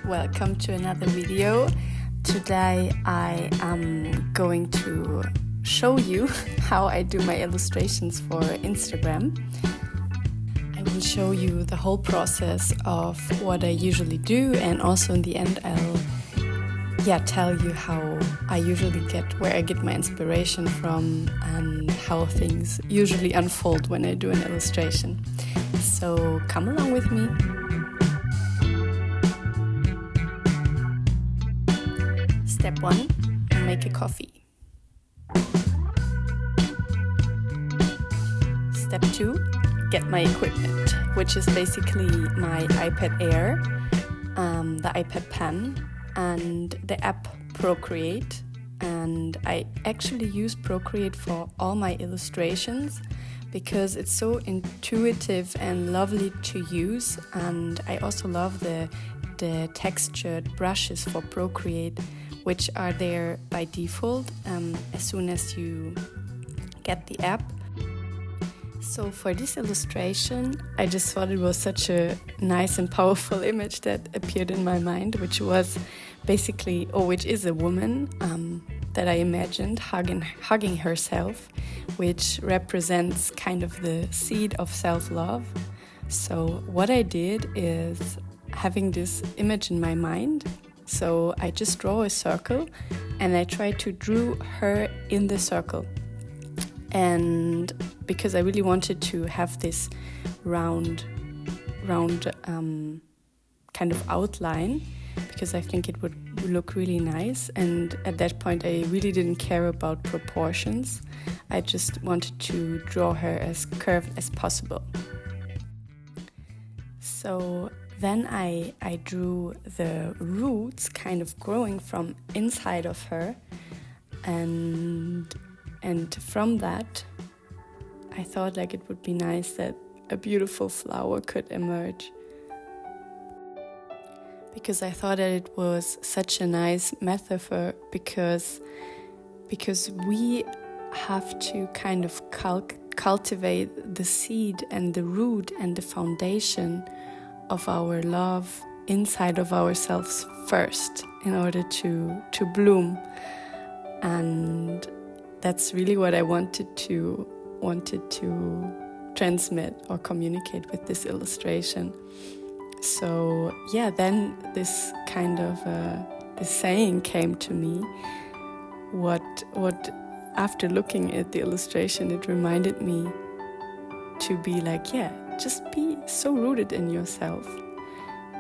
welcome to another video. Today I am going to show you how I do my illustrations for Instagram. I will show you the whole process of what I usually do, and also in the end I'll tell you how I usually where I get my inspiration from and how things usually unfold when I do an illustration. So come along with me. Step 1, make a coffee. Step 2, get my equipment, which is basically my iPad Air, the iPad Pen, and the app Procreate. And I actually use Procreate for all my illustrations because it's so intuitive and lovely to use, and I also love the textured brushes for Procreate, which are there by default as soon as you get the app. So for this illustration, I just thought it was such a nice and powerful image that appeared in my mind, which is a woman that I imagined hugging herself, which represents kind of the seed of self-love. So what I did is having this image in my mind. So I just draw a circle and I try to draw her in the circle. And because I really wanted to have this round kind of outline, because I think it would look really nice. And at that point I really didn't care about proportions. I just wanted to draw her as curved as possible. So then I drew the roots kind of growing from inside of her, and from that I thought it would be nice that a beautiful flower could emerge, because I thought that it was such a nice metaphor, because we have to kind of cultivate the seed and the root and the foundation of our love inside of ourselves first in order to bloom. And that's really what I wanted to transmit or communicate with this illustration. So then this kind of this saying came to me. What after looking at the illustration, it reminded me to be just be so rooted in yourself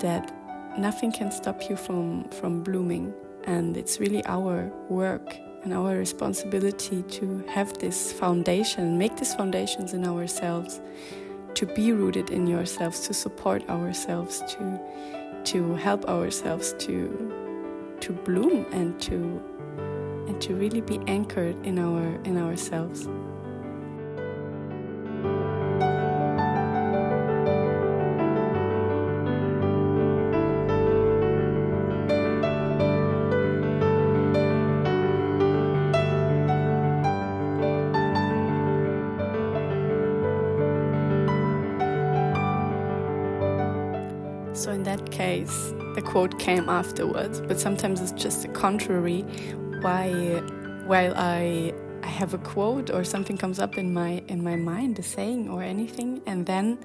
that nothing can stop you from blooming. And it's really our work and our responsibility to have this foundation, make these foundations in ourselves, to be rooted in yourselves, to support ourselves, to help ourselves to bloom and to really be anchored in ourselves. So in that case, the quote came afterwards, but sometimes it's just the contrary. While I have a quote or something comes up in my mind, a saying or anything, and then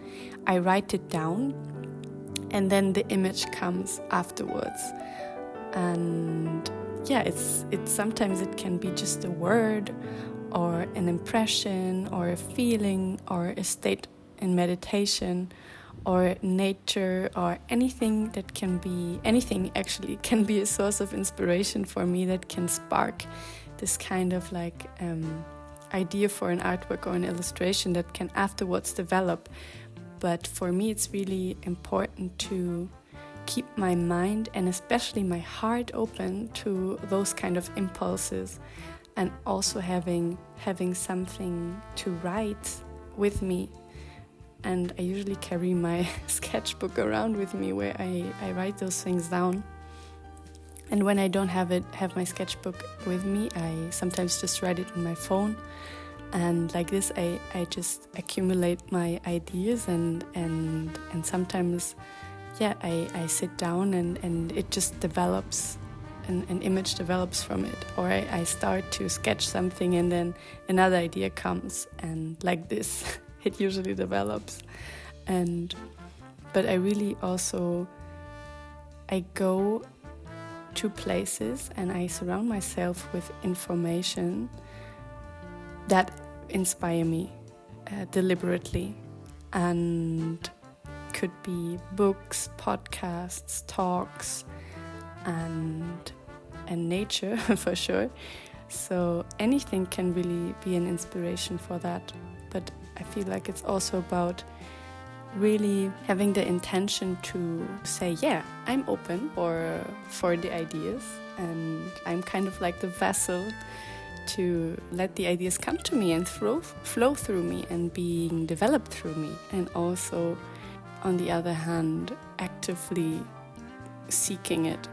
I write it down, and then the image comes afterwards. And it's sometimes it can be just a word or an impression or a feeling or a state in meditation or nature, or anything actually can be a source of inspiration for me, that can spark this kind of idea for an artwork or an illustration that can afterwards develop. But for me it's really important to keep my mind and especially my heart open to those kind of impulses, and also having something to write with me. And I usually carry my sketchbook around with me where I write those things down. And when I don't have my sketchbook with me, I sometimes just write it in my phone. And like this, I just accumulate my ideas, and sometimes yeah, I sit down and it just develops, an image develops from it. Or I start to sketch something and then another idea comes, and like this, it usually develops. But I really also, I go to places and I surround myself with information that inspire me deliberately, and could be books, podcasts, talks, and nature for sure. So anything can really be an inspiration for that. But I feel like it's also about really having the intention to say, yeah, I'm open for the ideas, and I'm kind of like the vessel to let the ideas come to me and flow through me and being developed through me. And also, on the other hand, actively seeking it,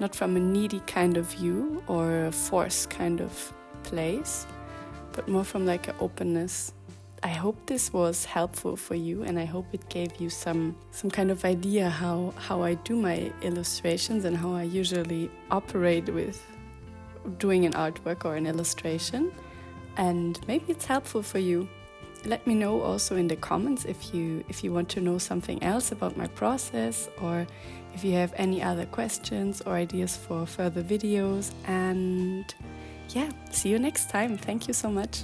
not from a needy kind of view or a force kind of place, but more from like an openness. I hope this was helpful for you, and I hope it gave you some kind of idea how I do my illustrations and how I usually operate with doing an artwork or an illustration. And maybe it's helpful for you. Let me know also in the comments if you want to know something else about my process, or if you have any other questions or ideas for further videos. And yeah, see you next time. Thank you so much.